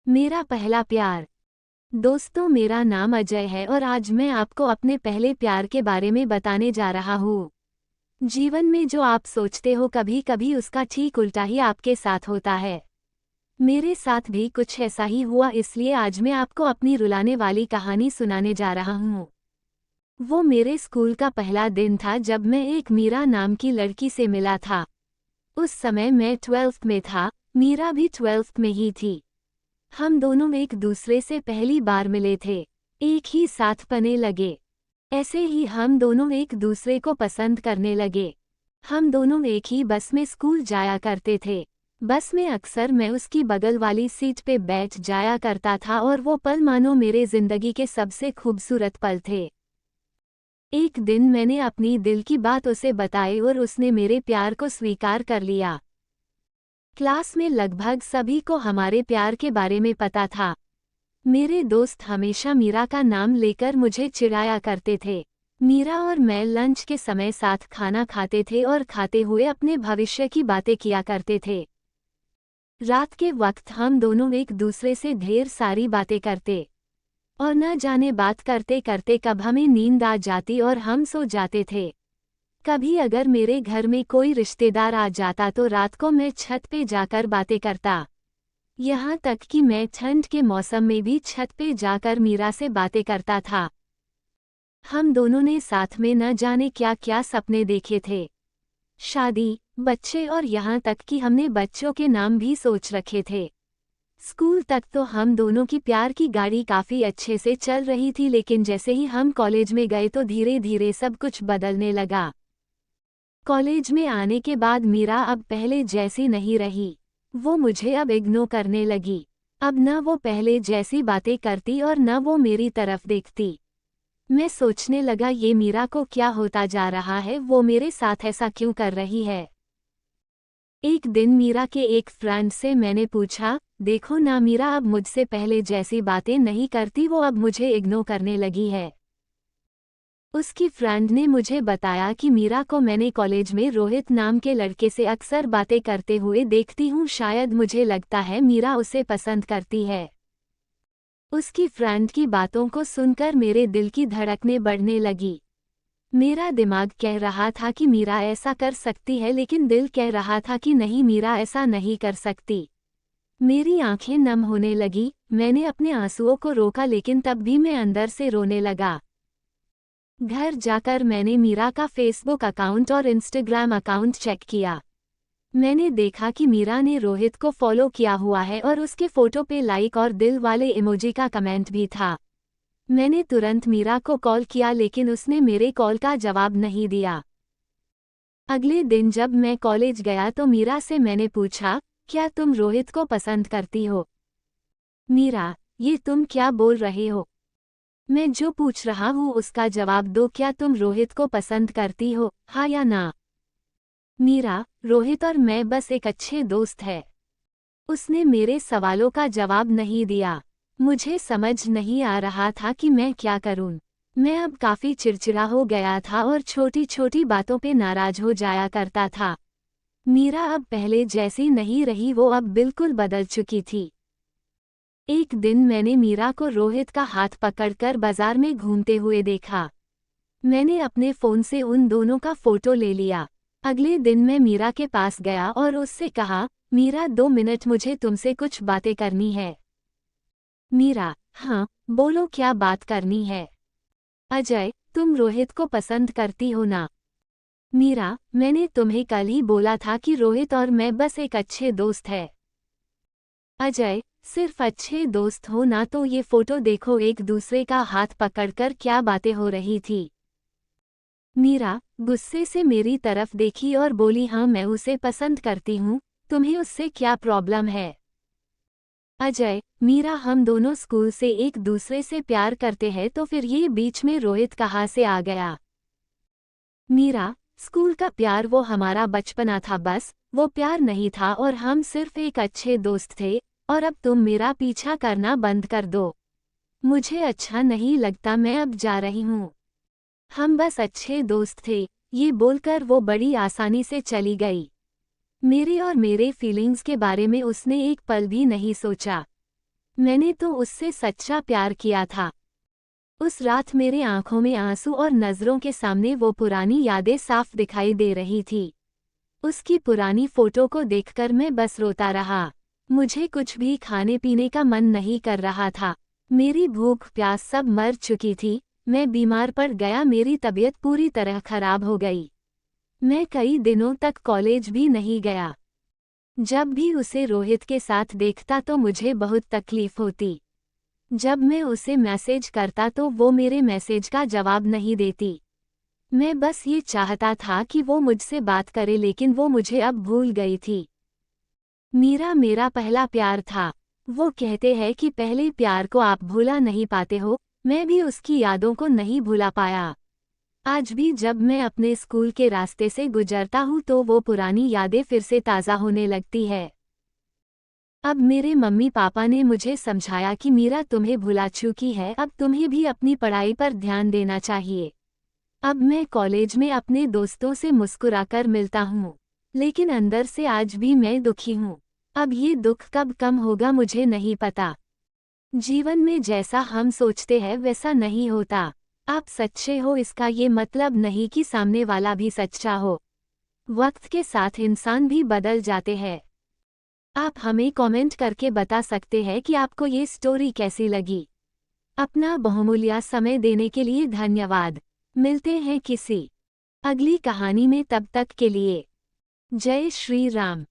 मेरा पहला प्यार। दोस्तों, मेरा नाम अजय है और आज मैं आपको अपने पहले प्यार के बारे में बताने जा रहा हूँ। जीवन में जो आप सोचते हो कभी कभी उसका ठीक उल्टा ही आपके साथ होता है। मेरे साथ भी कुछ ऐसा ही हुआ, इसलिए आज मैं आपको अपनी रुलाने वाली कहानी सुनाने जा रहा हूँ। वो मेरे स्कूल का पहला दिन था जब मैं एक मीरा नाम की लड़की से मिला था। उस समय मैं 12th में था, मीरा भी 12th में ही थी। हम दोनों एक दूसरे से पहली बार मिले थे, एक ही साथ पढ़ने लगे। ऐसे ही हम दोनों एक दूसरे को पसंद करने लगे। हम दोनों एक ही बस में स्कूल जाया करते थे। बस में अक्सर मैं उसकी बगल वाली सीट पे बैठ जाया करता था और वो पल मानो मेरे जिंदगी के सबसे खूबसूरत पल थे। एक दिन मैंने अपनी दिल की बात उसे बताई और उसने मेरे प्यार को स्वीकार कर लिया। क्लास में लगभग सभी को हमारे प्यार के बारे में पता था। मेरे दोस्त हमेशा मीरा का नाम लेकर मुझे चिढ़ाया करते थे। मीरा और मैं लंच के समय साथ खाना खाते थे और खाते हुए अपने भविष्य की बातें किया करते थे। रात के वक्त हम दोनों एक दूसरे से ढेर सारी बातें करते और न जाने बात करते करते कब हमें नींद आ जाती और हम सो जाते थे। कभी अगर मेरे घर में कोई रिश्तेदार आ जाता तो रात को मैं छत पे जाकर बातें करता। यहाँ तक कि मैं ठंड के मौसम में भी छत पे जाकर मीरा से बातें करता था। हम दोनों ने साथ में न जाने क्या क्या सपने देखे थे। शादी, बच्चे और यहाँ तक कि हमने बच्चों के नाम भी सोच रखे थे। स्कूल तक तो हम दोनों की प्यार की गाड़ी काफ़ी अच्छे से चल रही थी, लेकिन जैसे ही हम कॉलेज में गए तो धीरे धीरे सब कुछ बदलने लगा। कॉलेज में आने के बाद मीरा अब पहले जैसी नहीं रही। वो मुझे अब इग्नोर करने लगी। अब न वो पहले जैसी बातें करती और न वो मेरी तरफ देखती। मैं सोचने लगा, ये मीरा को क्या होता जा रहा है, वो मेरे साथ ऐसा क्यों कर रही है। एक दिन मीरा के एक फ्रेंड से मैंने पूछा, देखो ना मीरा अब मुझसे पहले जैसी बातें नहीं करती, वो अब मुझे इग्नोर करने लगी है। उसकी फ्रेंड ने मुझे बताया कि मीरा को मैंने कॉलेज में रोहित नाम के लड़के से अक्सर बातें करते हुए देखती हूँ, शायद मुझे लगता है मीरा उसे पसंद करती है। उसकी फ्रेंड की बातों को सुनकर मेरे दिल की धड़कनें बढ़ने लगी। मेरा दिमाग कह रहा था कि मीरा ऐसा कर सकती है, लेकिन दिल कह रहा था कि नहीं, मीरा ऐसा नहीं कर सकती। मेरी आंखें नम होने लगी। मैंने अपने आंसुओं को रोका, लेकिन तब भी मैं अंदर से रोने लगा। घर जाकर मैंने मीरा का फेसबुक अकाउंट और इंस्टाग्राम अकाउंट चेक किया। मैंने देखा कि मीरा ने रोहित को फॉलो किया हुआ है और उसके फोटो पे लाइक और दिल वाले इमोजी का कमेंट भी था। मैंने तुरंत मीरा को कॉल किया, लेकिन उसने मेरे कॉल का जवाब नहीं दिया। अगले दिन जब मैं कॉलेज गया तो मीरा से मैंने पूछा, क्या तुम रोहित को पसंद करती हो? मीरा, ये तुम क्या बोल रहे हो? मैं जो पूछ रहा हूँ उसका जवाब दो, क्या तुम रोहित को पसंद करती हो, हाँ या ना? मीरा, रोहित और मैं बस एक अच्छे दोस्त हैं। उसने मेरे सवालों का जवाब नहीं दिया। मुझे समझ नहीं आ रहा था कि मैं क्या करूं। मैं अब काफी चिड़चिड़ा हो गया था और छोटी छोटी बातों पे नाराज हो जाया करता था। मीरा अब पहले जैसी नहीं रही, वो अब बिल्कुल बदल चुकी थी। एक दिन मैंने मीरा को रोहित का हाथ पकड़कर बाजार में घूमते हुए देखा। मैंने अपने फ़ोन से उन दोनों का फ़ोटो ले लिया। अगले दिन मैं मीरा के पास गया और उससे कहा, मीरा 2 मिनट, मुझे तुमसे कुछ बातें करनी है। मीरा, हाँ, बोलो क्या बात करनी है? अजय, तुम रोहित को पसंद करती हो ना? मीरा, मैंने तुम्हें कल ही बोला था कि रोहित और मैं बस एक अच्छे दोस्त हैं। अजय, सिर्फ अच्छे दोस्त हो ना तो ये फ़ोटो देखो, एक दूसरे का हाथ पकड़कर क्या बातें हो रही थी। मीरा गुस्से से मेरी तरफ देखी और बोली, हाँ मैं उसे पसंद करती हूँ, तुम्हें उससे क्या प्रॉब्लम है? अजय, मीरा, हम दोनों स्कूल से एक दूसरे से प्यार करते हैं, तो फिर ये बीच में रोहित कहाँ से आ गया? मीरा, स्कूल का प्यार वो हमारा बचपना था, बस वो प्यार नहीं था और हम सिर्फ एक अच्छे दोस्त थे, और अब तुम मेरा पीछा करना बंद कर दो। मुझे अच्छा नहीं लगता, मैं अब जा रही हूँ। हम बस अच्छे दोस्त थे, ये बोलकर वो बड़ी आसानी से चली गई। मेरे और मेरे फीलिंग्स के बारे में उसने एक पल भी नहीं सोचा। मैंने तो उससे सच्चा प्यार किया था। उस रात मेरे आंखों में आंसू और नजरों के सामने वो पुरानी यादें साफ दिखाई दे रही थी। उसकी पुरानी फोटो को देखकर मैं बस रोता रहा। मुझे कुछ भी खाने पीने का मन नहीं कर रहा था। मेरी भूख प्यास सब मर चुकी थी। मैं बीमार पड़ गया, मेरी तबीयत पूरी तरह खराब हो गई। मैं कई दिनों तक कॉलेज भी नहीं गया। जब भी उसे रोहित के साथ देखता तो मुझे बहुत तकलीफ होती। जब मैं उसे मैसेज करता तो वो मेरे मैसेज का जवाब नहीं देती। मैं बस ये चाहता था कि वो मुझसे बात करे, लेकिन वो मुझे अब भूल गई थी। मीरा मेरा पहला प्यार था। वो कहते हैं कि पहले प्यार को आप भूला नहीं पाते हो। मैं भी उसकी यादों को नहीं भूला पाया। आज भी जब मैं अपने स्कूल के रास्ते से गुजरता हूँ तो वो पुरानी यादें फिर से ताज़ा होने लगती है। अब मेरे मम्मी पापा ने मुझे समझाया कि मीरा तुम्हें भुला चुकी है, अब तुम्हें भी अपनी पढ़ाई पर ध्यान देना चाहिए। अब मैं कॉलेज में अपने दोस्तों से मुस्कुराकर मिलता हूँ, लेकिन अंदर से आज भी मैं दुखी हूँ। अब ये दुख कब कम होगा मुझे नहीं पता। जीवन में जैसा हम सोचते हैं वैसा नहीं होता। आप सच्चे हो इसका ये मतलब नहीं कि सामने वाला भी सच्चा हो। वक्त के साथ इंसान भी बदल जाते हैं। आप हमें कमेंट करके बता सकते हैं कि आपको ये स्टोरी कैसी लगी। अपना बहुमूल्य समय देने के लिए धन्यवाद। मिलते हैं किसी अगली कहानी में, तब तक के लिए जय श्री राम।